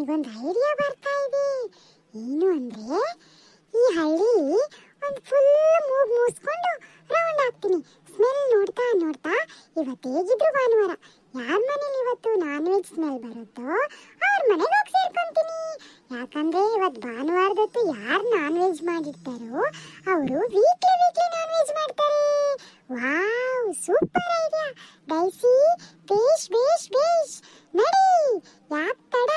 ನನಗೊಂದು ಐಡಿಯಾ ಬರ್ತಾ ಇದೆ. ಏನು ಅಂದ್ರೆ ಈ ಹಳ್ಳಿ ಒಂದು ಫುಲ್ ಮೂಗ್ ಮೂಸ್ಕೊಂಡು ರೌಂಡ್ ಆಗ್ತೀನಿ. ಸ್ಮೆಲ್ ನೋಡ್ತಾ ನೋಡ್ತಾ ಇವತ್ತು ಹೇಗಿದ್ರು ಭಾನುವಾರ, ಯಾರ ಮನೇಲಿ ಇವತ್ತು ನಾನ್ ವೆಜ್ ಸ್ಮೆಲ್ ಬರುತ್ತೋ ಅವ್ರ ಮನೆಗೆ ಹೋಗಿ ಸೇರ್ಕೊಂತೀನಿ. ಯಾಕಂದ್ರೆ ಇವತ್ತು ಭಾನುವಾರದೊತ್ತು ಯಾರು ನಾನ್ ವೆಜ್ ಮಾಡಿರ್ತಾರೋ ಅವರು ವೀಕ್ಲಿ ನಾನ್ ವೆಜ್ ಮಾಡ್ತಾರೆ. Wow, super idea daisy. ಬೇಷ್ ಬೇಷ್ ಬೇಷ್, ನಡಿ. ಯಾಕೆ ತಡ,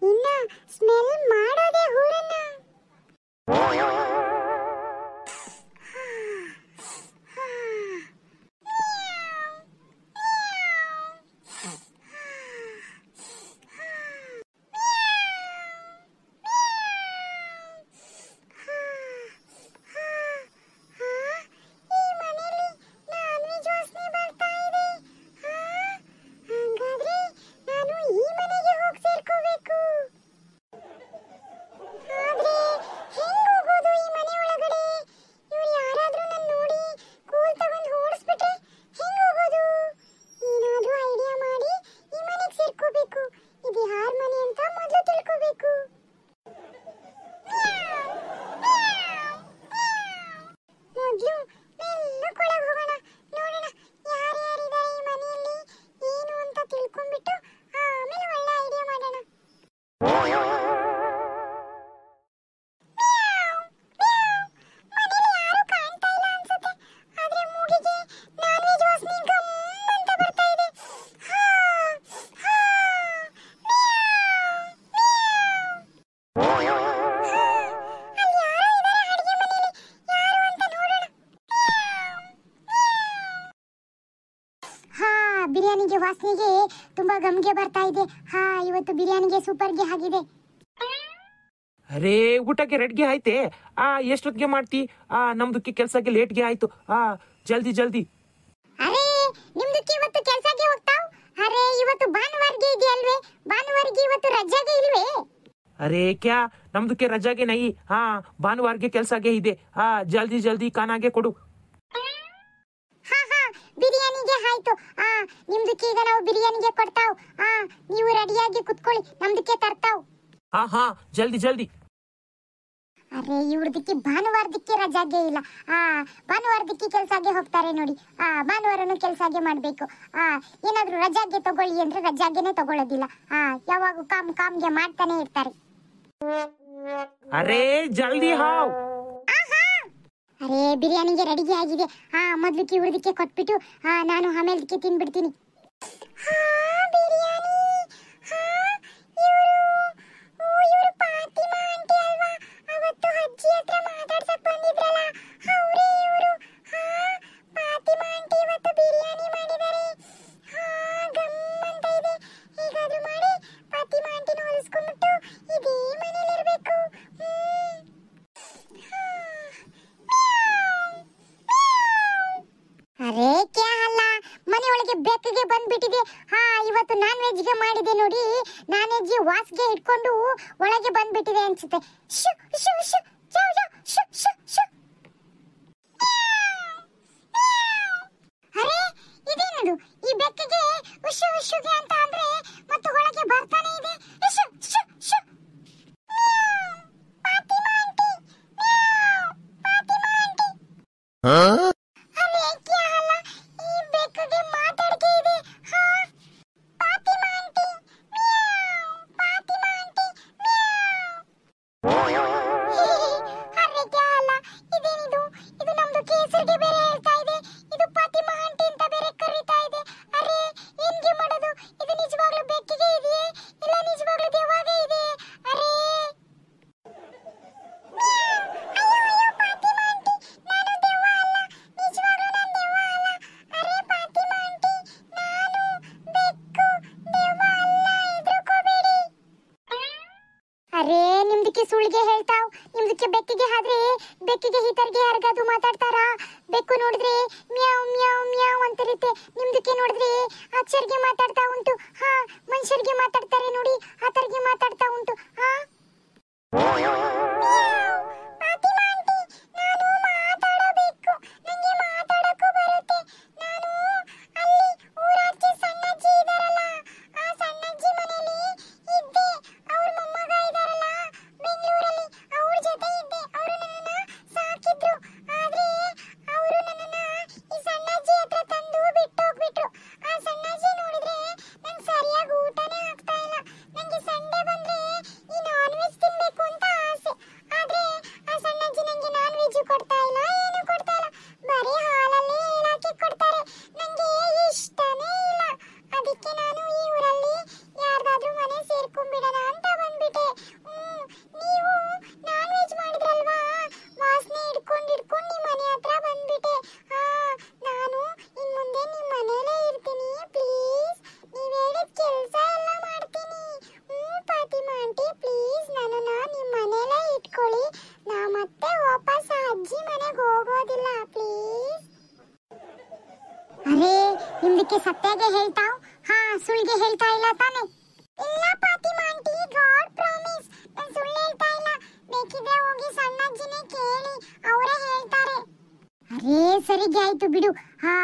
ಇನ್ನ ಸ್ಮೆಲ್ ಮಾಡೋದೇ ಹೂರನ್ನ. ಬಿರಿಯಾನಿಗೆ ವಾಸನೆಗೆ ತುಂಬಾ ಗಮ್ಗೆ ಬರ್ತಾ ಇದೆ. ಇವತ್ತು ಬಿರಿಯಾನಿಗೆ ಸೂಪರ್ಗೆ ಆಗಿದೆ. ಅರೇ, ಊಟಕ್ಕೆ ರೆಡ್ಗೆ ಆಯ್ತೆ. ಎಷ್ಟೊತ್ತಿಗೆ ಮಾಡ್ತಿ? ನಮ್ದಕ್ಕೆ ಕೆಲ್ಸಕ್ಕೆ ಲೇಟ್ಗೆ ಆಯ್ತು. ಜಲ್ದಿ ಜಲ್ದಿ. ಅರೇ, ನಿಮ್ದಕ್ಕೆ ಇವತ್ತು ಕೆಲ್ಸಕ್ಕೆ ಹೋಗ್ತಾವ್? ಅರೇ, ಇವತ್ತು ಭಾನುವಾರಗೆ ಇದೆ ಅಲ್ವೇ? ಭಾನುವಾರಗೆ ಇವತ್ತು ರಜಾಗೆ ಇಲ್ವೇ? ಅರೇ ಕ್ಯಾ, ನಮ್ದಕ್ಕೆ ರಜಾಗೆ ನೈ. ಭಾನುವಾರಗೆ ಕೆಲ್ಸಕ್ಕೆ ಇದೆ. ಜಲ್ದಿ ಜಲ್ದಿ ಖಾನಾಗೆ ಕೊಡು. ಬಿರಿಯಾನಿಗೆ ಆಯ್ತು. ನಿಮ್ದಕ್ಕೆ ಈಗ ನಾವು ಬಿರಿಯಾನಿಗೆ ಕೊಡ್ತಾವ್. ನೀವು ರೆಡಿಯಾಗಿ ಕುತ್ಕೊಳ್ಳಿ, ನಮ್ದಕ್ಕೆ ತರ್ತಾವ್. ಜಲ್ದಿ ಜಲ್ದಿ. ಅರೆ, ಇವ್ರದಕ್ಕೆ ಭಾನುವಾರದಕ್ಕೆ ರಜಾಗೆ ಇಲ್ಲ. ಭಾನುವಾರದಕ್ಕೆ ಕೆಲ್ಸಕ್ಕೆ ಹೋಗ್ತಾರೆ ನೋಡಿ. ಭಾನುವಾರನು ಕೆಲ್ಸಕ್ಕೆ ಮಾಡ್ಬೇಕು. ಏನಾದ್ರೂ ರಜಾಗೆ ತಗೊಳ್ಳಿ ಅಂದ್ರೆ ರಜಾಗೆನೆ ತಗೊಳ್ಳೋದಿಲ್ಲ. ಯಾವಾಗ ಕಾಮ್ಗೆ ಮಾಡ್ತಾನೆ ಇರ್ತಾರೆ. ಅರೇ ಜಲ್ದಿ ಹಾವ್. ಅರೇ, ಬಿರಿಯಾನಿಗೆ ರೆಡಿಗೆ ಆಗಿದೆ. ಮೊದ್ಲಿಕ್ಕೆ ಇವ್ರದಕ್ಕೆ ಕೊಟ್ಬಿಟ್ಟು ನಾನು ಆಮೇಲೆ ತಿನ್ಬಿಡ್ತೀನಿ. ಬಿರಿಯಾನಿ. ಇವರು ಫಾತಿಮಾ ಆಂಟಿ ಅಲ್ವಾ? ಅವತ್ತು ಅಜ್ಜಿ ಹತ್ರ ಮಾತಾಡ್ಸಕ್ ಬಂದಿದ್ರಲ್ಲ, ಅವರೇ ಇವರು. ಫಾತಿಮಾ ಆಂಟಿ ಇವತ್ತು ಬಿರಿಯಾನಿ ಮಾಡಿದ್ದಾರೆ. ಗಮ್ ಅಂತ ಇದೆ. ಹೇಗಾದ್ರೂ ಮಾಡಿ ಫಾತಿಮಾ ಆಂಟಿನ ಹೊಲಿಸ್ಕೊಂಡ್ಬಿಟ್ಟು ಇದೇ ಮನೇಲಿ ಇರ್ಬೇಕು. ಅರೇ ಕ್ಯಾ ಅಲ್ಲ, ಮನೆಯೊಳಗೆ ಬೆಕ್ಕಗೆ ಬಂದ್ಬಿಟ್ಟಿದೆ. ಇವತ್ತು ನಾನ್ ವೆಜ್ಗೆ ಮಾಡಿದೆ ನೋಡಿ. ನಾನ್ ವೆಜ್ ವಾಸ್ಗೆ ಇಟ್ಕೊಂಡು ಒಳಗೆ ಬಂದ್ಬಿಟ್ಟಿದೆ ಅನ್ಸುತ್ತೆ. ಶು ಶು ಶು ಜೌ ಜೌ ಶು ಶು ಶು. ಅರೇ, ಇದೇನದು? ಈ ಬೆಕ್ಕಗೆ ಉಶು ಉಶುಗೆ ಅಂತ ಅಂದ್ರೆ ಮತ್ತೆ ಒಳಗೆ ಬರ್ತಾನೆ ಇದೆ. ಶು ಶು ಶು. Fatima aunty, Fatima aunty. ಅರೇ ಕ್ಯಾ ಅಲ್ಲ, ಈ ಬೆಕ್ಕಗೆ ಮಾತಾಡ್ಕೆ ಇದೆ. Fatima aunty, Fatima aunty. ಅರೇ ಕ್ಯಾ ಅಲ್ಲ, ಇದೇನಿದು? ಇದು ನಮ್ದು ಕೇಸರಿಗೆ ಬೇರೆ ಹೇಳ್ತಾ ಇದೆ. ಇದು ಫಾತಿಮಾ ಆಂಟಿ ಅಂತ ಬೇರೆ ಕರೀತಾ ಇದೆ. ಅರೇ, ಏನ್ಗೆ ಮಾಡೋದು? ಇದು ನಿಜವಾಗ್ಲೂ ಬೆಕ್ಕಿಗೆ ಇದೆಯೇ ಇಲ್ಲ ನಿಜವಾಗ್ಲೂ ದೆವ್ವಾಗೆ ಇದೆ? ಅರೇ, ಅರೇ, ನಿಮ್ದಕ್ಕೆ ಸುಳ್ಳಿಗೆ ಹೇಳ್ತಾವ್. ನಿಮ್ದಕ್ಕೆ ಬೆಕ್ಕಿಗೆ ಆದ್ರೆ ಬೆಕ್ಕಿಗೆ ಹಿತರ್ಗೆ ಯಾರಿಗಾದ್ರು ಮಾತಾಡ್ತಾರಾ? ಬೆಕ್ಕು ನೋಡಿದ್ರೆ ಮ್ಯಾವ್ ಮ್ಯಾವ್ ಮ್ಯಾವ್ ಅಂತಿರುತ್ತೆ. ನಿಮ್ದಕ್ಕೆ ನೋಡಿದ್ರೆ ಅಕ್ಷರಿಗೆ ಮಾತಾಡ್ತಾ ಉಂಟು. ಮನುಷ್ಯರಿಗೆ ಮಾತಾಡ್ತಾರೆ ನೋಡಿ, ಆ ತರ್ಗೆ ಮಾತಾಡ್ತಾ ಉಂಟು. ಫಾತಿಮಾ ಆಂಟಿ, ನಾನು ಮಾತಾಡಬೇಕು. ನಂಗೆ ಮಾತಾಡಕ್ಕೂ ಬರುತ್ತೆ. ನಾನು ಅಲ್ಲಿ ಊರಾಚೆ ಸಣ್ಣಜ್ಜಿ ಇದಾರಲ್ಲ, ಆ ಸಣ್ಣಜ್ಜಿ ಮನೆಯಲ್ಲಿ ಇದ್ದೆ. ಅವ್ರ ನಿಮ್ದಕ್ಕೆ ಸತ್ಯಾಗೆ ಹೇಳ್ತಾವ್? ಹಾ, ಸುಳ್ಳಿಗೆ ಹೇಳ್ತಾ ಇಲ್ಲ ತಾನೆ? ಇಲ್ಲ ಫಾತಿಮಾ ಆಂಟಿ, ಗಾಡ್ ಪ್ರಾಮಿಸ್, ನಾನು ಸುಳ್ಳು ಹೇಳ್ತಾ ಇಲ್ಲ. ಬೇಕಿದ್ರೆ ಹೋಗಿ ಸಣ್ಣಜ್ಜಿನೇ ಕೇಳಿ, ಅವರೇ ಹೇಳ್ತಾರೆ. ಅರೇ ಸರಿಗೆ ಆಯ್ತು ಬಿಡು. ಹಾ,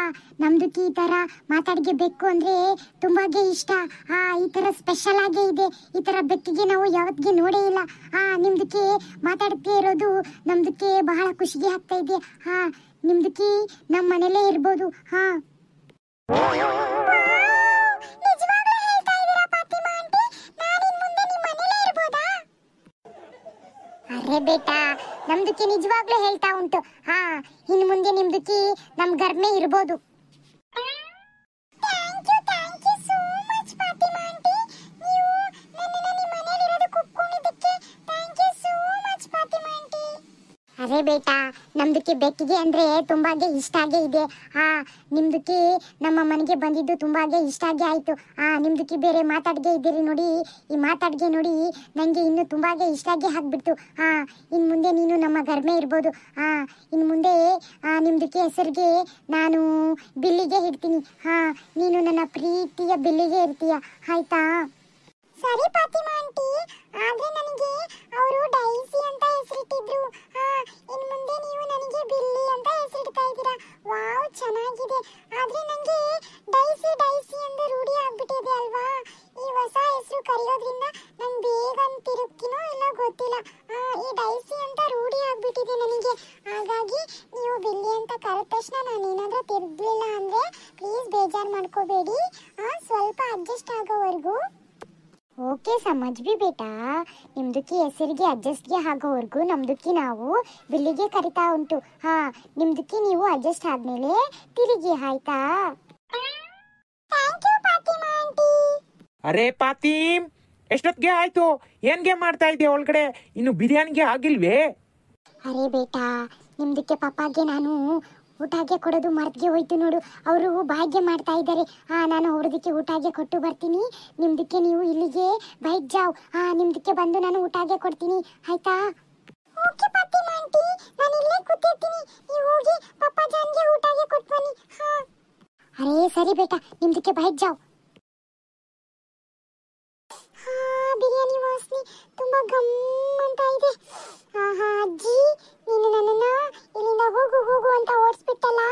ನಮ್ದಕ್ಕೆ ಈ ತರ ಮಾತಾಡ್ಗೆ ಬೆಕ್ಕು ಅಂದ್ರೆ ತುಂಬಾಗೆ ಇಷ್ಟ. ಹಾ, ಈ ತರ ಸ್ಪೆಷಲ್ ಆಗೇ ಇದೆ. ಈ ತರ ಬೆಕ್ಕಿಗೆ ನಾವು ಯಾವತ್ತಿಗೆ ನೋಡೇ ಇಲ್ಲ. ಹಾ, ನಿಮ್ದಕ್ಕೆ ಮಾತಾಡ್ತಾ ಇರೋದು ನಮ್ದಕ್ಕೆ ಬಹಳ ಖುಷಿಗೆ ಆಗ್ತಾ ಇದೆ. ಹಾ, ನಿಮ್ದಕ್ಕೆ ನಮ್ಮ ಮನೇಲೇ ಇರ್ಬೋದು. ಹಾ, ನಿಜವಾಗ್ಲೂ ಹೇಳ್ತಾ ಇದ್ದೀರಾ ಫಾತಿಮಾ ಆಂಟಿ? ನಾನು ಇನ್ನು ಮುಂದೆ ನಿಮ್ಮ ಮನೇಲೇ ಇರ್ಬೋದಾ? ಅರೆ ಬೇಟಾ, ನಮ್ದಕ್ಕೆ ನಿಜವಾಗ್ಲೂ ಹೇಳ್ತಾ ಉಂಟು. ಹಾ, ಇನ್ನು ಮುಂದೆ ನಿಮ್ದಕ್ಕೆ ನಮ್ ಗರ್ಮೆ ಇರ್ಬೋದು. Thank you so much Fatima aunty. ನೀವು ನನ್ನನ್ನ ನಿಮ್ಮ ಮನೇಲಿ ಇರೋದಕ್ಕೆ ಒಪ್ಕೊಂಡಿದ್ದಕ್ಕೆ thank you so much Fatima aunty. ಅರೆ ಬೇಟಾ, ನಮ್ದಕ್ಕೆ ಬೆಕ್ಕಿಗೆ ಅಂದ್ರೆ ತುಂಬಾಗೆ ಇಷ್ಟ ಆಗೇ ಇದೆ. ಹಾ, ನಿಮ್ದಕ್ಕೆ ನಮ್ಮ ಮನೆಗೆ ಬಂದಿದ್ದು ತುಂಬಾಗೆ ಇಷ್ಟ ಆಗೇ ಆಯ್ತು. ನಿಮ್ದಕ್ಕೆ ಬೇರೆ ಮಾತಾಡ್ಗೆ ಇದ್ದೀರಿ ನೋಡಿ. ಈ ಮಾತಾಡ್ಗೆ ನೋಡಿ ನಂಗೆ ಇನ್ನು ತುಂಬಾಗೆ ಇಷ್ಟ ಆಗೇ ಆಗ್ಬಿಡ್ತು. ಇನ್ ಮುಂದೆ ನೀನು ನಮ್ಮ ಗರ್ಮೆ ಇರ್ಬೋದು. ಇನ್ ಮುಂದೆ ನಿಮ್ದಕ್ಕೆ ಹೆಸರಿಗೆ ನಾನು ಬಿಲ್ಲಿಗೆ ಇಡ್ತೀನಿ. ನೀನು ನನ್ನ ಪ್ರೀತಿಯ ಬಿಲ್ಲಿಗೆ ಇರ್ತೀಯ, ಆಯ್ತಾ? ಸರಿ ಫಾತಿಮಾ ಆಂಟಿ, ಆದ್ರೆ ನನಗೆ ಅವರು ಡೈಸಿ ಅಂತ ಹೆಸರಿಟ್ಟಿದ್ರು. ಇನ್ ಮುಂದೆ ನೀವು ನನಗೆ ಬಿಲ್ಲಿ ಅಂತ ಹೆಸರಿಡ್ತಾ ಇದ್ದೀರಾ. ವಾವ್, ಚೆನ್ನಾಗಿದೆ. ಆದ್ರೆ ನನಗೆ ಡೈಸಿ ಡೈಸಿ ಎಂದು ರೂಢಿ ಆಗ್ಬಿಟ್ಟಿದೆ ಅಲ್ವಾ? ಈ ಹೊಸ ಹೆಸರು ಕರೆಯೋದ್ರಿಂದ ನಂಗೆ ಬೇಗ ತಿರುಗ್ತೀನೋ ಇಲ್ಲ ಗೊತ್ತಿಲ್ಲ. ಈ ಡೈಸಿ ಅಂತ ರೂಢಿ ಆಗ್ಬಿಟ್ಟಿದೆ ನನಗೆ. ಹಾಗಾಗಿ ನೀವು ಬಿಲ್ಲಿ ಅಂತ ಕರೆದ ತಕ್ಷಣ ನಾನು ಏನಾದ್ರೂ ತಿರುಗ್ಲಿಲ್ಲ ಅಂದ್ರೆ ಪ್ಲೀಸ್ ಬೇಜಾರು ಮಾಡ್ಕೋಬೇಡಿ. ಸ್ವಲ್ಪ ಅಡ್ಜಸ್ಟ್ ಆಗೋವರೆಗೂ. ಓಕೆ, ಸಮಜ್ ಬಿ ಬೇಟಾ. ನಿಮ್ದಕ್ಕೆ ಹೆಸರಿಗೆ ಅಡ್ಜಸ್ಟ್ಗೆ ಆಗೋವರೆಗೂ ನಮ್ದಕ್ಕೆ ನಾವು ಬಿಲ್ಲಿಗೆ ಕರಿತಾ ಉಂಟು. ನಿಮ್ದಕ್ಕೆ ನೀವು ಅಡ್ಜಸ್ಟ್ ಆದ್ಮೇಲೆ ತಿರುಗಿ, ಆಯ್ತಾ? Thank you Fatima aunty. ಅರೆ ಪಾತಿಮ್, ಎಷ್ಟೊತ್ತಿಗೆ ಆಯ್ತು? ಏನ್ಗೆ ಮಾಡ್ತಾ ಇದೆಯಾ ಒಳಗಡೆ? ಇನ್ನು ಬಿರಿಯಾನಿಗೆ ಆಗಿಲ್ವೇ? ಅರೆ ಬೇಟಾ, ನಿಮ್ದಕ್ಕೆ ಪಾಪಾಗೆ ನಾನು ಊಟಗೆ ಕೊಡೋದು ಮರ್ತ್ಗೆ ಹೋಯ್ತು ನೋಡು. ಅವರು ಬಾಯಿಗೆ ಮಾಡ್ತಾ ಇದ್ದಾರೆ. ನಾನು ಅವ್ರದಕ್ಕೆ ಊಟಗೆ ಕೊಟ್ಟು ಬರ್ತೀನಿ. ನಿಮ್ದಕ್ಕೆ ನೀವು ಇಲ್ಲಿಗೆ ಬೈಕ್ ಜಾವ್. ನಿಮ್ದಕ್ಕೆ ಬಂದು ನಾನು ಊಟಗೆ ಕೊಡ್ತೀನಿ, ಆಯ್ತಾ? ಓಕೆ ಫಾತಿಮಾ ಆಂಟಿ, ನಾನು ಇಲ್ಲೇ ಕೂತಿರ್ತೀನಿ. ನೀವು ಹೋಗಿ ಪಪ್ಪ ಜಾನ್ಗೆ ಊಟಗೆ ಕೊಟ್ಟು ಬನ್ನಿ. ಅರೇ ಸರಿ ಬೇಟಾ, ನಿಮ್ದಕ್ಕೆ ಬೈಕ್ ಜಾವ್. ಬಿರಿಯಾನಿ ವಾಸನೆ ತುಂಬಾ ಗಮ್ ಅಂತ ಇದೆ. ಅಜ್ಜಿ, ನೀನು ನನ್ನನ್ನ ಇಲ್ಲಿಂದ ಹೋಗು ಹೋಗು ಅಂತ ಓಡಿಸ್ಬಿಟ್ಟಲ್ಲ.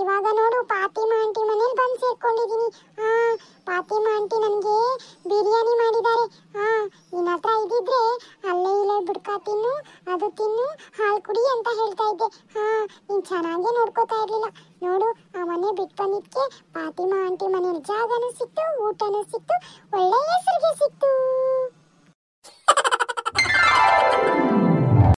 ಇವಾಗ ನೋಡು, ಫಾತಿಮಾ ಆಂಟಿ ಮನೇಲಿ ಬಂದು ಸೇರ್ಕೊಂಡಿದ್ದೀನಿ. ಫಾತಿಮಾ ಆಂಟಿ ನನಗೆ ಬಿರಿಯಾನಿ ಮಾಡಿದ್ದಾರೆ. ನಿನ್ನ ಹತ್ರ ಇದ್ದಿದ್ರೆ ಅಲ್ಲೇ ಇಲ್ಲೇ ಬಿಡ್ಕಾ ತಿನ್ನು, ಅದು ತಿನ್ನು, ಹಾಲು ಕುಡಿ ಅಂತ ಹೇಳ್ತಾ ಇದ್ದೆ. ನೀನು ಚೆನ್ನಾಗೇ ನೋಡ್ಕೋತಾ ಇರ್ಲಿಲ್ಲ. ನೋಡು, ಆ ಮನೆ ಬಿಟ್ಟು ಬಂದಿದ್ಕೆ ಫಾತಿಮಾ ಆಂಟಿ ಮನೇಲಿ ಜಾಗನೂ ಸಿಕ್ತು, ಊಟನೂ ಸಿಕ್ತು, ಒಳ್ಳೆ ಹೆಸರಿಗೆ ಸಿಕ್ತು.